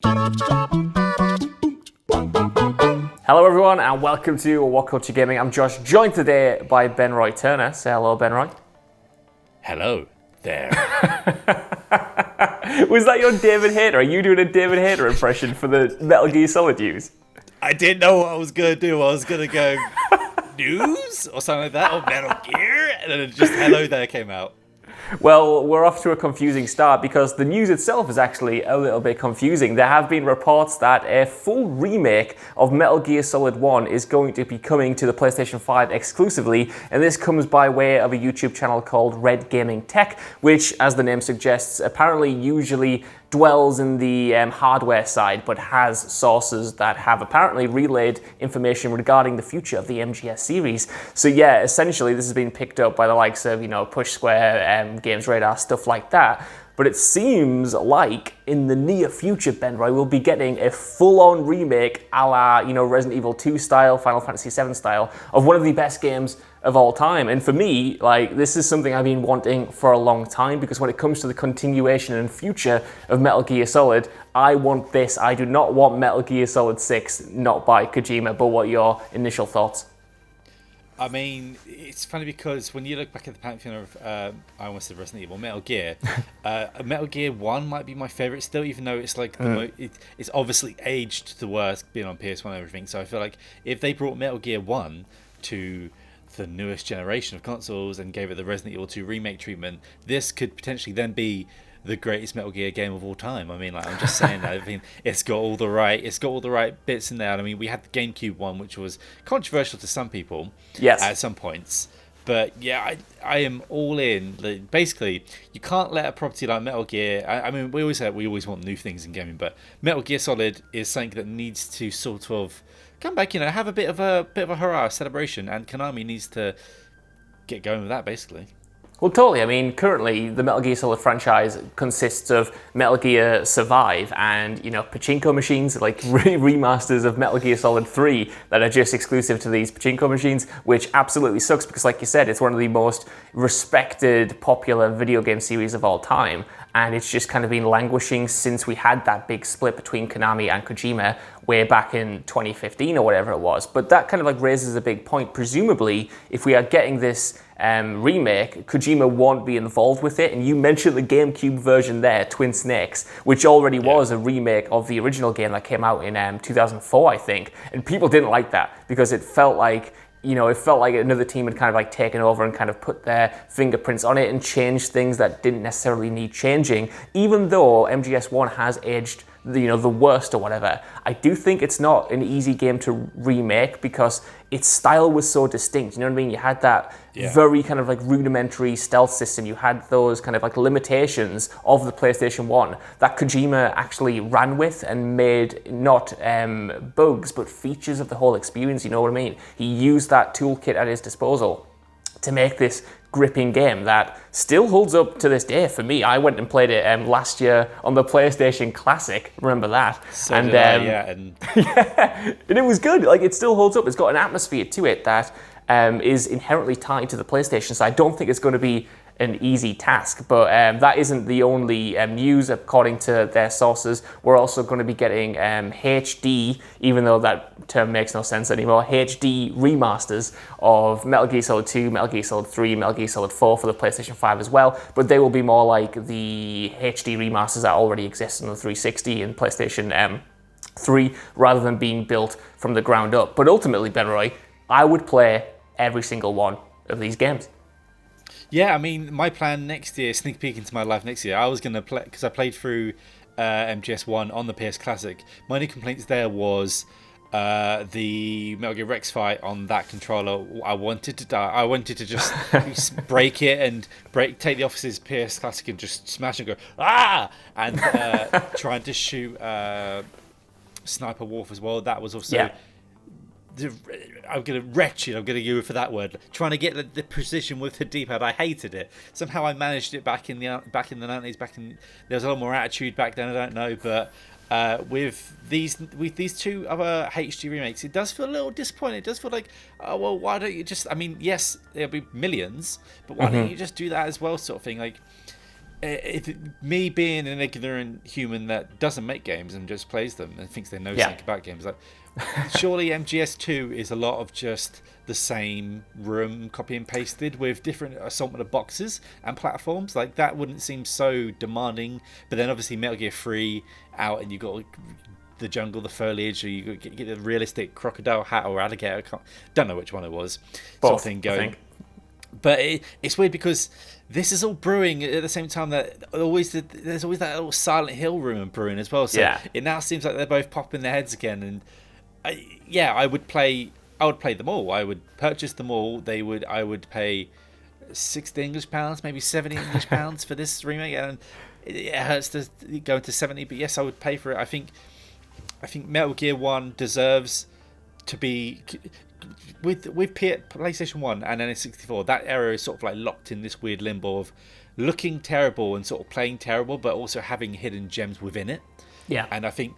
Hello everyone and welcome to WhatCulture Gaming. I'm Josh, joined today by Ben Roy Turner. Say hello, Ben Roy. Hello there. Was that your David Hayter? Are you doing a David Hayter impression for the Metal Gear Solid news? I didn't know what I was going to do. I was going to go news or something like that, or Metal Gear, and then just hello there came out. Well, we're off to a confusing start because the news itself is actually a little bit confusing. There have been reports that a full remake of Metal Gear Solid 1 is going to be coming to the PlayStation 5 exclusively, and this comes by way of a YouTube channel called Red Gaming Tech, which, as the name suggests, apparently usually dwells in the hardware side, but has sources that have apparently relayed information regarding the future of the MGS series. So yeah, essentially this has been picked up by the likes of, Push Square, Games Radar, stuff like that. But it seems like in the near future, Ben Roy, we'll be getting a full-on remake a la, Resident Evil 2 style, Final Fantasy 7 style, of one of the best games of all time. And for me, this is something I've been wanting for a long time, because when it comes to the continuation and future of Metal Gear Solid, I want this. I do not want Metal Gear Solid 6, not by Kojima. But what are your initial thoughts? I mean, it's funny because when you look back at the pantheon of, I almost said Resident Evil, Metal Gear, Metal Gear 1 might be my favourite still, even though it's like, it's obviously aged the worst, being on PS1 and everything. So I feel like if they brought Metal Gear 1 to the newest generation of consoles and gave it the Resident Evil 2 remake treatment, this could potentially then be the greatest Metal Gear game of all time. I mean, I'm just saying that. I mean, it's got all the right bits in there. I mean, we had the GameCube one, which was controversial to some people, yes, at some points. But yeah, I am all in. Basically, you can't let a property like Metal Gear. I mean, we always want new things in gaming, but Metal Gear Solid is something that needs to sort of come back. Have a bit of a hurrah celebration, and Konami needs to get going with that, basically. Well, totally. I mean, currently the Metal Gear Solid franchise consists of Metal Gear Survive and, pachinko machines, like remasters of Metal Gear Solid 3 that are just exclusive to these pachinko machines, which absolutely sucks because, like you said, it's one of the most respected, popular video game series of all time. And it's just kind of been languishing since we had that big split between Konami and Kojima way back in 2015 or whatever it was. But that kind of raises a big point. Presumably, if we are getting this remake, Kojima won't be involved with it. And you mentioned the GameCube version there, Twin Snakes, which already was a remake of the original game that came out in 2004, I think. And people didn't like that because it felt like another team had kind of taken over and kind of put their fingerprints on it and changed things that didn't necessarily need changing. Even though MGS1 has aged the worst or whatever, I do think it's not an easy game to remake because its style was so distinct. You know what I mean? You had that very kind of rudimentary stealth system. You had those kind of limitations of the PlayStation 1 that Kojima actually ran with and made not bugs, but features of the whole experience. You know what I mean? He used that toolkit at his disposal to make this gripping game that still holds up to this day for me. I went and played it last year on the PlayStation Classic. Remember that? So and and it was good. It still holds up. It's got an atmosphere to it that is inherently tied to the PlayStation. So I don't think it's going to be an easy task, but that isn't the only news. According to their sources, we're also going to be getting HD, even though that term makes no sense anymore, HD remasters of Metal Gear Solid 2, Metal Gear Solid 3, Metal Gear Solid 4 for the PlayStation 5 as well, but they will be more like the HD remasters that already exist on the 360 and PlayStation 3, rather than being built from the ground up. But ultimately, Ben Roy, I would play every single one of these games. Yeah, I mean, my plan next year, sneak peek into my life next year, I was going to play, because I played through MGS1 on the PS Classic. My only complaints there was the Metal Gear Rex fight on that controller. I wanted to die. I wanted to just break it and take the officer's PS Classic and just smash and go, ah! And trying to shoot Sniper Wolf as well. That was also... Yeah. I'm going to wretched. I'm going to go for that word. Trying to get the precision with the D-pad. I hated it. Somehow I managed it back in the 90s. There was a lot more attitude back then. I don't know, but with these two other HD remakes, it does feel a little disappointing. It does feel like, oh well, why don't you just? I mean, yes, there'll be millions, but why don't you just do that as well, sort of thing. me being an ignorant human that doesn't make games and just plays them and thinks they know something about games, like surely MGS2 is a lot of just the same room copy and pasted with different assortment of boxes and platforms. Like that wouldn't seem so demanding. But then obviously Metal Gear 3 out, and you got the jungle, the foliage, or you get a realistic crocodile hat or alligator. Don't know which one it was. Both, sort of thing going. But it's weird because this is all brewing at the same time that there's always that little Silent Hill rumor brewing as well. So it now seems like they're both popping their heads again. And I would play them all. I would purchase them all. I would pay £60 maybe £70 for this remake, and it hurts to go into 70. But yes, I would pay for it. I think Metal Gear 1 deserves to be with PlayStation 1 and N64. That era is sort of like locked in this weird limbo of looking terrible and sort of playing terrible, but also having hidden gems within it. Yeah, and I think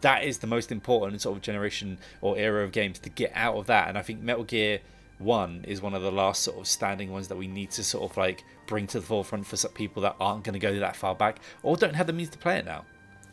that is the most important sort of generation or era of games to get out of that. And I think Metal Gear 1 is one of the last sort of standing ones that we need to sort of like bring to the forefront for some people that aren't going to go that far back or don't have the means to play it now.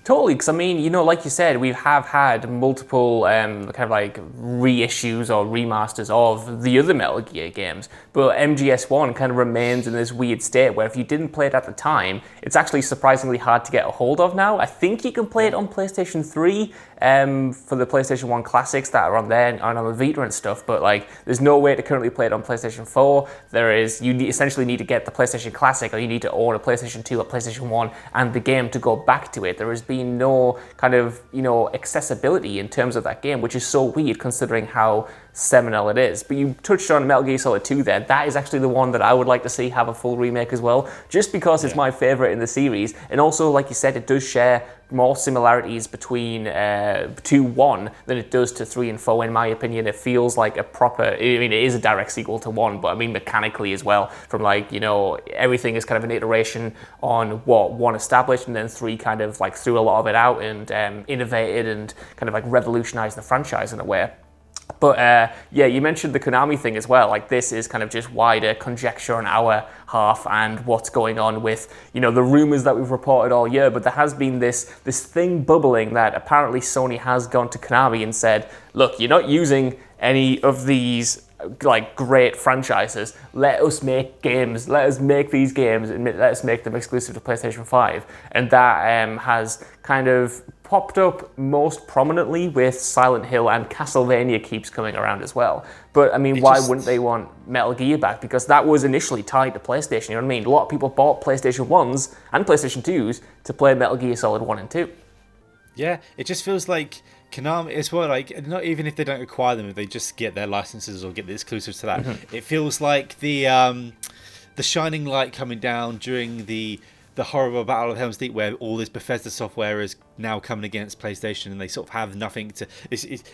Totally, because I mean, like you said, we have had multiple kind of like reissues or remasters of the other Metal Gear games, but MGS1 kind of remains in this weird state where if you didn't play it at the time, it's actually surprisingly hard to get a hold of now. I think you can play it on PlayStation 3 for the PlayStation 1 classics that are on there and on the Vita and stuff, but like there's no way to currently play it on PlayStation 4. Essentially need to get the PlayStation Classic, or you need to own a PlayStation 2 or PlayStation 1 and the game to go back to it. There has been no kind of accessibility in terms of that game, which is so weird considering how seminal it is. But you touched on Metal Gear Solid 2 there. That is actually the one that I would like to see have a full remake as well, just because it's my favorite in the series, and also like you said, it does share more similarities between 2-1 than it does to 3 and 4. In my opinion, it feels like a proper, I mean, it is a direct sequel to 1, but I mean mechanically as well, from like, everything is kind of an iteration on what 1 established, and then 3 kind of like threw a lot of it out and innovated and kind of like revolutionized the franchise in a way. But you mentioned the Konami thing as well. Like this is kind of just wider conjecture on our half and what's going on with the rumors that we've reported all year. But there has been this thing bubbling that apparently Sony has gone to Konami and said, look, you're not using any of these like great franchises. Let us make games. Let us make these games and let us make them exclusive to PlayStation 5. And that has kind of popped up most prominently with Silent Hill, and Castlevania keeps coming around as well. But I mean, why wouldn't they want Metal Gear back? Because that was initially tied to PlayStation. You know what I mean? A lot of people bought PlayStation 1s and PlayStation 2s to play Metal Gear Solid 1 and 2. Yeah, it just feels like Konami as well, like not even if they don't acquire them, if they just get their licenses or get the exclusives to that, it feels like the shining light coming down during the horrible Battle of Helm's Deep, where all this Bethesda software is now coming against PlayStation, and they sort of have nothing to.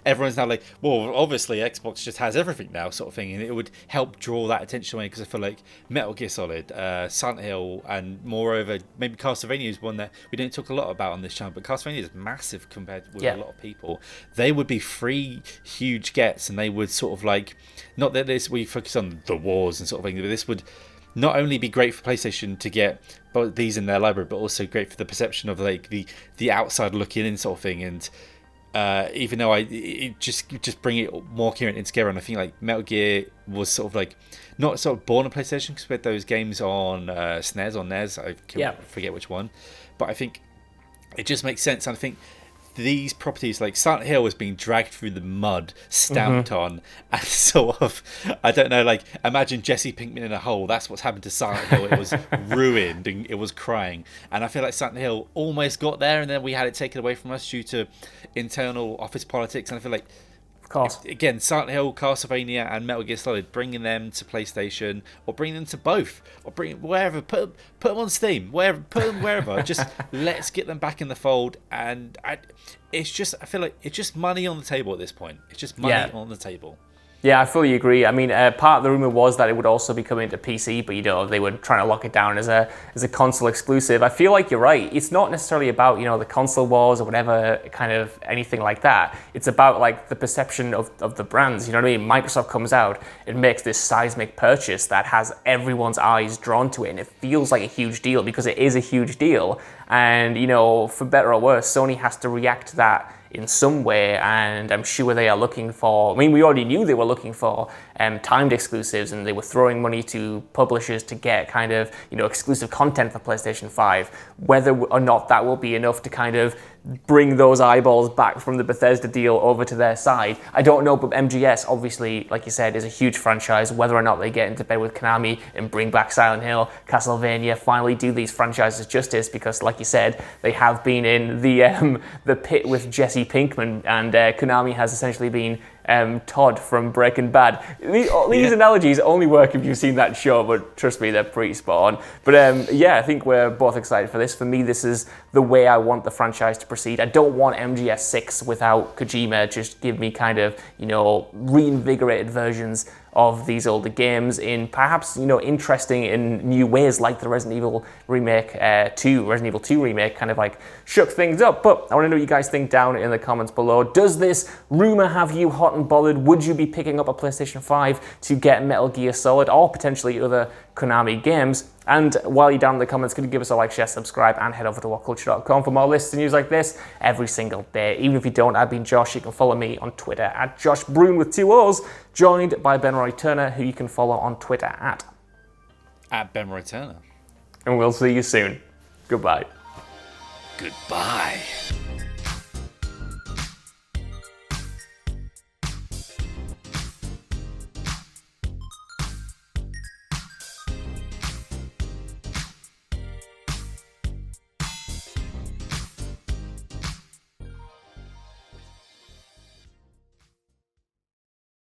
Everyone's now like, well, obviously Xbox just has everything now, sort of thing, and it would help draw that attention away, because I feel like Metal Gear Solid, Silent Hill, and moreover, maybe Castlevania is one that we don't talk a lot about on this channel, but Castlevania is massive compared with a lot of people. They would be free, huge gets, and they would sort of like, not that we focus on the wars and sort of thing, but this would not only be great for PlayStation to get both these in their library, but also great for the perception of like the outside looking in sort of thing. And even though it just bring it more coherent and together. And I think like Metal Gear was sort of like not sort of born on PlayStation, because we had those games on SNES or NES. I forget which one, but I think it just makes sense. And I think these properties, like Silent Hill, was being dragged through the mud, stamped on, and sort of, I don't know, like imagine Jesse Pinkman in a hole. That's what's happened to Silent Hill. It was ruined and it was crying. And I feel like Silent Hill almost got there, and then we had it taken away from us due to internal office politics. And I feel like, again, Silent Hill, Castlevania, and Metal Gear Solid, bringing them to PlayStation, or bring them to both, or bring wherever, put them on Steam, put them wherever. Just let's get them back in the fold. And I feel like it's just money on the table at this point. It's just money on the table. Yeah, I fully agree. I mean, part of the rumor was that it would also be coming to PC, but they were trying to lock it down as a console exclusive. I feel like you're right. It's not necessarily about the console wars or whatever kind of anything like that. It's about like the perception of the brands. You know what I mean? Microsoft comes out, it makes this seismic purchase that has everyone's eyes drawn to it, and it feels like a huge deal because it is a huge deal. And for better or worse, Sony has to react to that in some way, and I'm sure they are looking for, I mean, we already knew they were looking for timed exclusives, and they were throwing money to publishers to get kind of, exclusive content for PlayStation 5. Whether or not that will be enough to kind of bring those eyeballs back from the Bethesda deal over to their side, I don't know, but MGS, obviously, like you said, is a huge franchise. Whether or not they get into bed with Konami and bring back Silent Hill, Castlevania, finally do these franchises justice, because, like you said, they have been in the pit with Jesse Pinkman, and Konami has essentially been Todd from Breaking Bad. These analogies only work if you've seen that show, but trust me, they're pretty spot on. But I think we're both excited for this. For me, this is the way I want the franchise to proceed. I don't want MGS 6 without Kojima. Just give me kind of, reinvigorated versions of these older games in perhaps, interesting in new ways, like the Resident Evil 2 remake kind of like shook things up. But I want to know what you guys think down in the comments below. Does this rumor have you hot and bothered? Would you be picking up a PlayStation 5 to get Metal Gear Solid or potentially other Konami games? And while you're down in the comments, could you give us a like, share, subscribe, and head over to WhatCulture.com for more lists and news like this every single day. Even if you don't, I've been Josh. You can follow me on Twitter at Josh Broon with 2 O's, joined by Ben Roy Turner, who you can follow on Twitter at Ben Roy Turner. And we'll see you soon. Goodbye. Goodbye.